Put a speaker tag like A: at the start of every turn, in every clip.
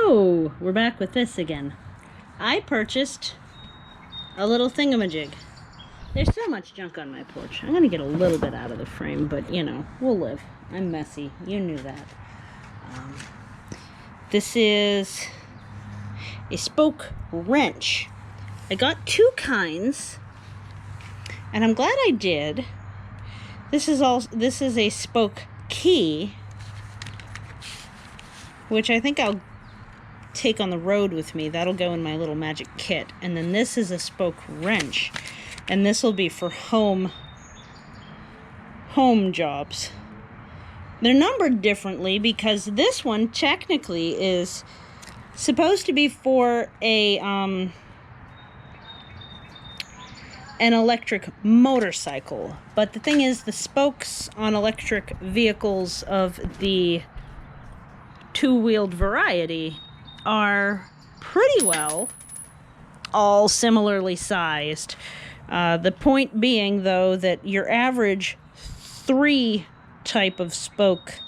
A: So, we're back with this again. I purchased a little thingamajig. There's so much junk on my porch. I'm going to get a little bit out of the frame, but, you know, we'll live. I'm messy. You knew that. This is a spoke wrench. I got two kinds, and I'm glad I did. This is a spoke key, which I think I'll take on the road with me. That'll go in my little magic kit. And then this is a spoke wrench, and this will be for home jobs. They're numbered differently because this one technically is supposed to be for an electric motorcycle. But the thing is, the spokes on electric vehicles of the two-wheeled variety are pretty well all similarly sized. The point being, though, that your average 3 type of spoke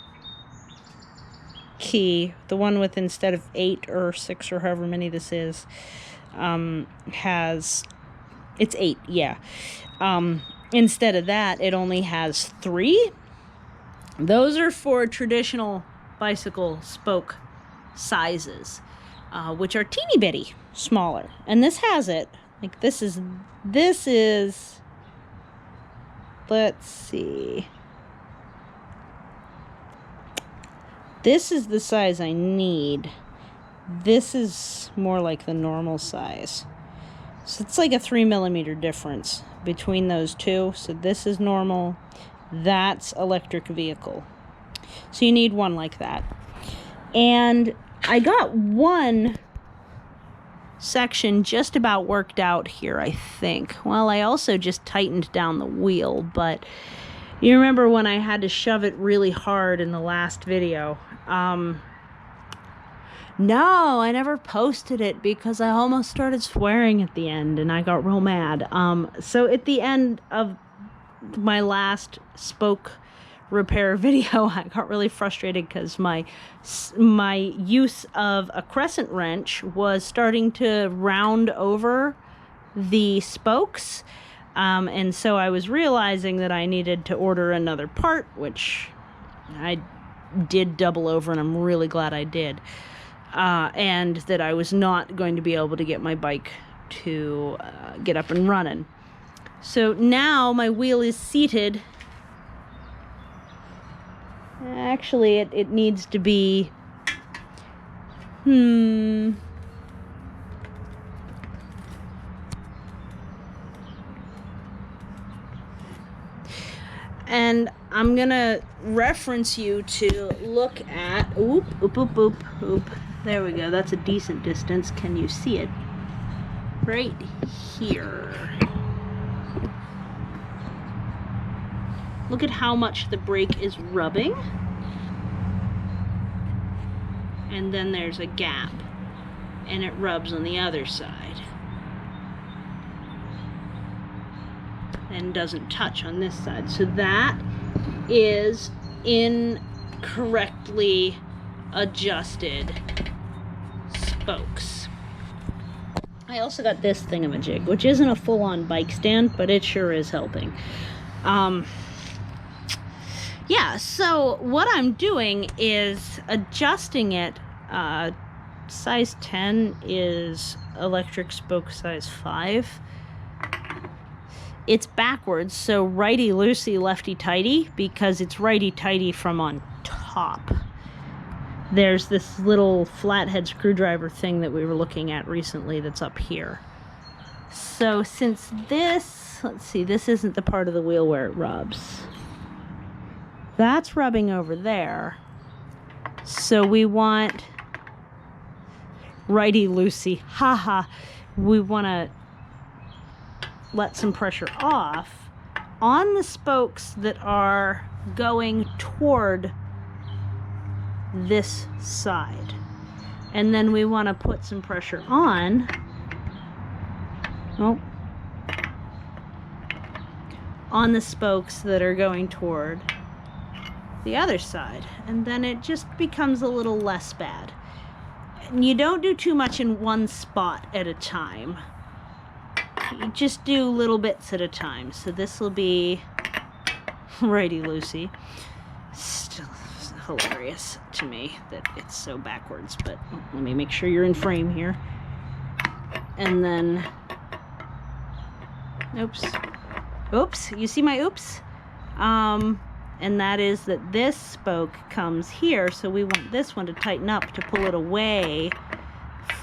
A: key, the one with instead of 8 or 6 or however many this is, it's 8, yeah. Instead of that, it only has 3. Those are for traditional bicycle spoke sizes, which are teeny bitty smaller. And this has it. Like this is, let's see. This is the size I need. This is more like the normal size. So it's like a 3mm difference between those two. So this is normal. That's electric vehicle. So you need one like that. And I got one section just about worked out here, I think. Well, I also just tightened down the wheel, but you remember when I had to shove it really hard in the last video? No, I never posted it because I almost started swearing at the end and I got real mad. So at the end of my last spoke repair video, I got really frustrated because my use of a crescent wrench was starting to round over the spokes. And so I was realizing that I needed to order another part, which I did double over, and I'm really glad I did. And that I was not going to be able to get my bike to get up and running. So now my wheel is seated. Actually, it needs to be... And I'm gonna reference you to look at... Oop. There we go. That's a decent distance. Can you see it? Right here. Look at how much the brake is rubbing. And then there's a gap. And it rubs on the other side. And doesn't touch on this side. So that is incorrectly adjusted spokes. I also got this thingamajig, which isn't a full-on bike stand, but it sure is helping. Yeah, so what I'm doing is adjusting it. Size 10 is electric spoke size 5. It's backwards, so righty-loosey, lefty-tighty, because it's righty-tighty from on top. There's this little flathead screwdriver thing that we were looking at recently that's up here. So since this, let's see, this isn't the part of the wheel where it rubs. That's rubbing over there. So we want righty-loosey, haha. We want to let some pressure off on the spokes that are going toward this side. And then we want to put some pressure on the spokes that are going toward the other side. And then it just becomes a little less bad. you don't do too much in one spot at a time. You just do little bits at a time. So this will be righty loosey. Still hilarious to me that it's so backwards, but let me make sure you're in frame here. And then, oops, you see my oops? And that is that this spoke comes here, so we want this one to tighten up to pull it away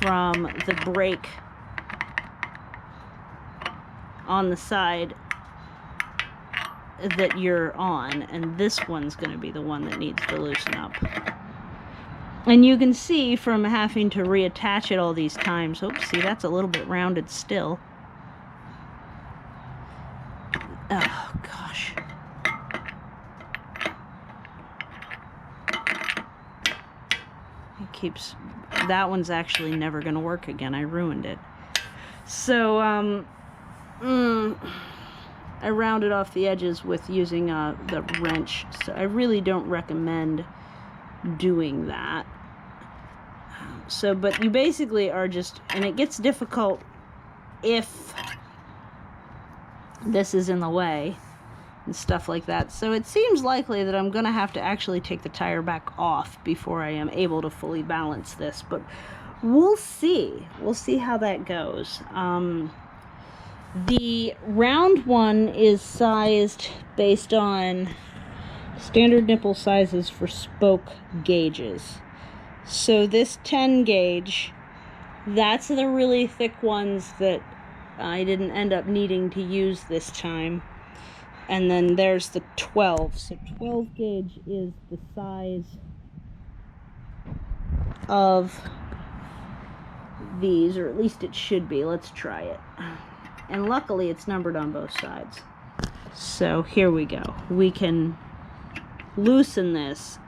A: from the brake on the side that you're on, and this one's going to be the one that needs to loosen up. And you can see from having to reattach it all these times, oops, see, that's a little bit rounded still. Oh gosh. It keeps, that one's actually never going to work again. I ruined it. So I rounded off the edges with using the wrench, so I really don't recommend doing that. So, but you basically are just, and it gets difficult if this is in the way and stuff like that. So it seems likely that I'm going to have to actually take the tire back off before I am able to fully balance this, but we'll see. We'll see how that goes. The round one is sized based on standard nipple sizes for spoke gauges. So this 10 gauge, that's the really thick ones that I didn't end up needing to use this time. And then there's the 12. So 12 gauge is the size of these, or at least it should be. Let's try it. And luckily it's numbered on both sides. So here we go. We can loosen this.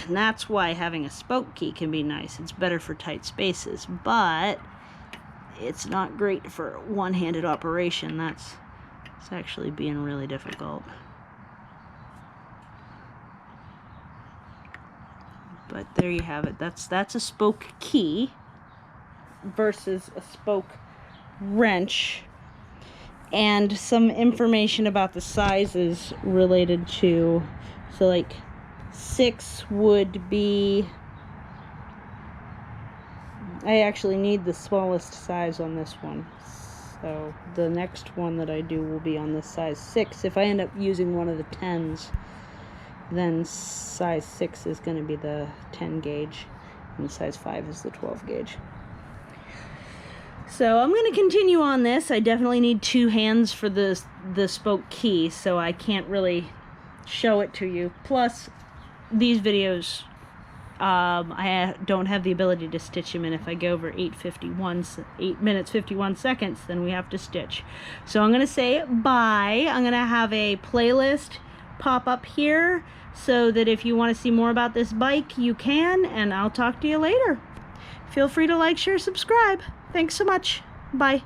A: And that's why having a spoke key can be nice. It's better for tight spaces, but it's not great for one-handed operation. It's actually being really difficult. But there you have it. That's a spoke key versus a spoke wrench, and some information about the sizes related to, so like 6 would be, I actually need the smallest size on this one, so the next one that I do will be on this size 6. If I end up using one of the 10s, then size 6 is going to be the 10 gauge and size 5 is the 12 gauge. So I'm going to continue on this. I definitely need 2 hands for the spoke key, so I can't really show it to you. Plus, these videos, I don't have the ability to stitch them in. If I go over 8 minutes 51 seconds, then we have to stitch. So I'm going to say bye. I'm going to have a playlist pop up here so that if you want to see more about this bike, you can, and I'll talk to you later. Feel free to like, share, subscribe. Thanks so much. Bye.